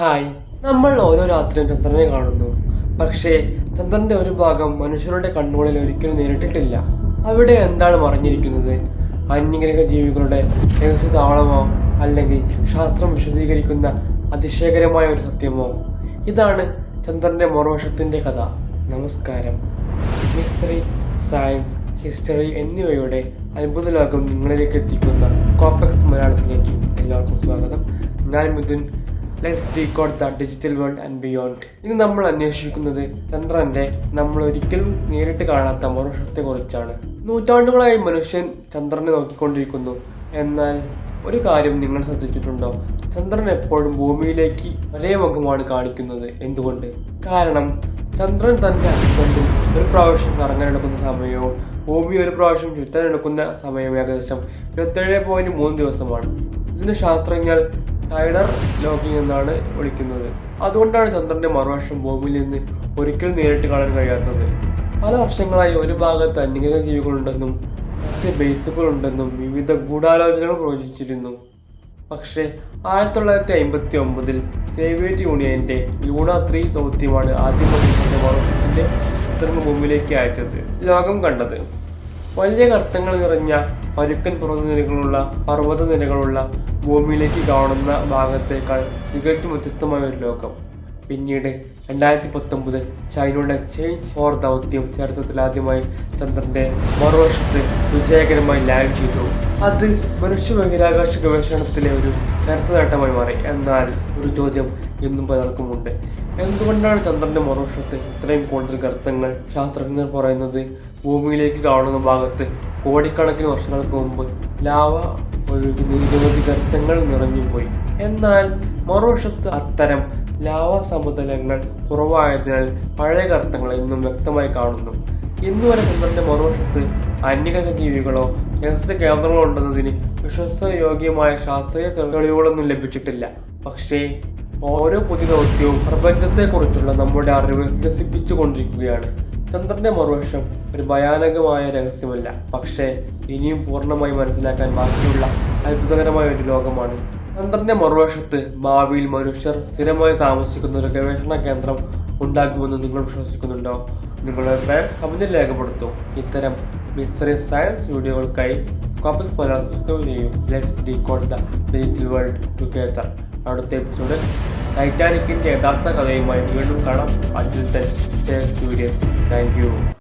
Hi, നമ്മൾ ഓരോ രാത്രിയും ചന്ദ്രനെ കാണുന്നു. പക്ഷേ ചന്ദ്രന്റെ ഒരു ഭാഗം മനുഷ്യരുടെ കണ്ണുകളിൽ ഒരിക്കലും നേരിട്ടിട്ടില്ല. അവിടെ എന്താണ് മറഞ്ഞിരിക്കുന്നത്? അന്യഗ്രഹ ജീവികളുടെ രഹസ്യ താവളമോ, അല്ലെങ്കിൽ ശാസ്ത്രം വിശദീകരിക്കുന്ന അതിശയകരമായ ഒരു സത്യമോ? ഇതാണ് ചന്ദ്രന്റെ മറുവശത്തിന്റെ കഥ. നമസ്കാരം. മിസ്റ്ററി, സയൻസ്, ഹിസ്റ്ററി എന്നിവയുടെ അത്ഭുത ലോകം നിങ്ങളിലേക്ക് എത്തിക്കുന്ന കോപ്പക്സ് മലയാളത്തിലേക്ക് എല്ലാവർക്കും സ്വാഗതം. ഞാൻ Mithun. Let's decode the digital world and beyond. ഇന്ന് നമ്മൾ അന്വേഷിക്കുന്നത് ചന്ദ്രന്റെ നമ്മൾ ഒരിക്കലും നേരിട്ട് കാണാത്ത മറുവശത്തെ കുറിച്ചാണ്. നൂറ്റാണ്ടുകളായി മനുഷ്യൻ ചന്ദ്രനെ നോക്കിക്കൊണ്ടിരിക്കുന്നു. എന്നാൽ ഒരു കാര്യം നിങ്ങൾ ശ്രദ്ധിച്ചിട്ടുണ്ടോ? ചന്ദ്രൻ എപ്പോഴും ഭൂമിയിലേക്ക് ഒരേ മുഖമാണ് കാണിക്കുന്നത്. എന്തുകൊണ്ട്? കാരണം ചന്ദ്രൻ തന്റെ അച്ചുകൊണ്ടിൽ ഒരു പ്രാവശ്യം കറങ്ങാനെടുക്കുന്ന സമയവും ഭൂമി ഒരു പ്രാവശ്യം ചുറ്റാനെടുക്കുന്ന സമയം ഏകദേശം 27.3 ദിവസമാണ്. ഇതിന് ശാസ്ത്രജ്ഞർ ടൈഡർ ലോക്കിംഗ് എന്നാണ് വിളിക്കുന്നത്. അതുകൊണ്ടാണ് ചന്ദ്രന്റെ മറുവശം ഭൂമിയിൽ നിന്ന് ഒരിക്കലും നേരിട്ട് കാണാൻ കഴിയാത്തത്. പല വർഷങ്ങളായി ഒരു ഭാഗത്ത് അന്യഗ്രഹ ജീവികളുണ്ടെന്നും മറ്റ് ബേസുകളുണ്ടെന്നും വിവിധ ഗൂഢാലോചനകൾ പ്രവചിച്ചിരുന്നു. പക്ഷേ 1959 സോവിയറ്റ് യൂണിയന്റെ ലൂണ 3 ദൗത്യമാണ് ആദ്യമായി മറുവശത്തിന്റെ ചിത്രങ്ങൾ ഭൂമിയിലേക്ക് അയച്ചത്. ലോകം കണ്ടത് വലിയ ഗർത്തങ്ങൾ നിറഞ്ഞ പരുക്കൻ പർവ്വത നിരകളുള്ള ഭൂമിയിലേക്ക് കാണുന്ന ഭാഗത്തേക്കാൾ തികച്ചും വ്യത്യസ്തമായ ഒരു ലോകം. പിന്നീട് 2019 ചൈനയുടെ ചേഞ്ച് 4 ദൗത്യം ചരിത്രത്തിലാദ്യമായി ചന്ദ്രന്റെ മറുവശത്ത് വിജയകരമായി ലാൻഡ് ചെയ്തു. അത് മനുഷ്യ ബഹിരാകാശ ഗവേഷണത്തിലെ ഒരു ചരിത്ര നേട്ടമായി മാറി. എന്നാൽ ഒരു ചോദ്യം എന്നും പലർക്കുമുണ്ട്: എന്തുകൊണ്ടാണ് ചന്ദ്രന്റെ മറുവശത്ത് ഇത്രയും കൂടുതൽ ഗർത്തങ്ങൾ? ശാസ്ത്രജ്ഞർ പറയുന്നത് ഭൂമിയിലേക്ക് കാണുന്ന ഭാഗത്ത് കോടിക്കണക്കിന് വർഷങ്ങൾക്ക് മുമ്പ് ലാവ ഒഴുകി നിരവധി ഗർത്തങ്ങൾ നിറഞ്ഞുപോയി. എന്നാൽ മറുവശത്ത് അത്തരം ലാവ സമതലങ്ങൾ കുറവായതിനാൽ പഴയ ഗർത്തങ്ങൾ ഇന്നും വ്യക്തമായി കാണുന്നു. ഇന്നുവരെ ചന്ദ്രന്റെ മറുവശത്ത് അന്യഗ്രഹ ജീവികളോ രഹസ്യ കേന്ദ്രങ്ങളോ ഉണ്ടെന്നതിന് വിശ്വാസയോഗ്യമായ ശാസ്ത്രീയ തെളിവുകളൊന്നും ലഭിച്ചിട്ടില്ല. പക്ഷേ ഓരോ പുതിയ ദൗത്യവും പ്രപഞ്ചത്തെക്കുറിച്ചുള്ള നമ്മുടെ അറിവ് വികസിപ്പിച്ചു കൊണ്ടിരിക്കുകയാണ്. ചന്ദ്രന്റെ മറുവശം ഒരു ഭയാനകമായ രഹസ്യമല്ല, പക്ഷേ ഇനിയും പൂർണ്ണമായി മനസ്സിലാക്കാൻ ബാക്കിയുള്ള അത്ഭുതകരമായ ഒരു ലോകമാണ്. ചന്ദ്രന്റെ മറുവശത്ത് ഭാവിയിൽ മനുഷ്യർ സ്ഥിരമായി താമസിക്കുന്ന ഒരു ഗവേഷണ കേന്ദ്രം ഉണ്ടാകുമെന്ന് നിങ്ങൾ വിശ്വസിക്കുന്നുണ്ടോ? നിങ്ങളുടെ അഭിപ്രായം കമന്റിൽ രേഖപ്പെടുത്തൂ. ഇത്തരം മിസ്റ്ററി സയൻസ് വീഡിയോകൾക്കായി കോപ്പക്സ് മലയാളം സബ്സ്ക്രൈബ് ചെയ്യൂ. Let's decode the digital world together. അടുത്ത എപ്പിസോഡിൽ ടൈറ്റാനിക്കിന്റെ യഥാർത്ഥ കഥയുമായി വീണ്ടും കാണാം. Until then, stay curious. Thank you.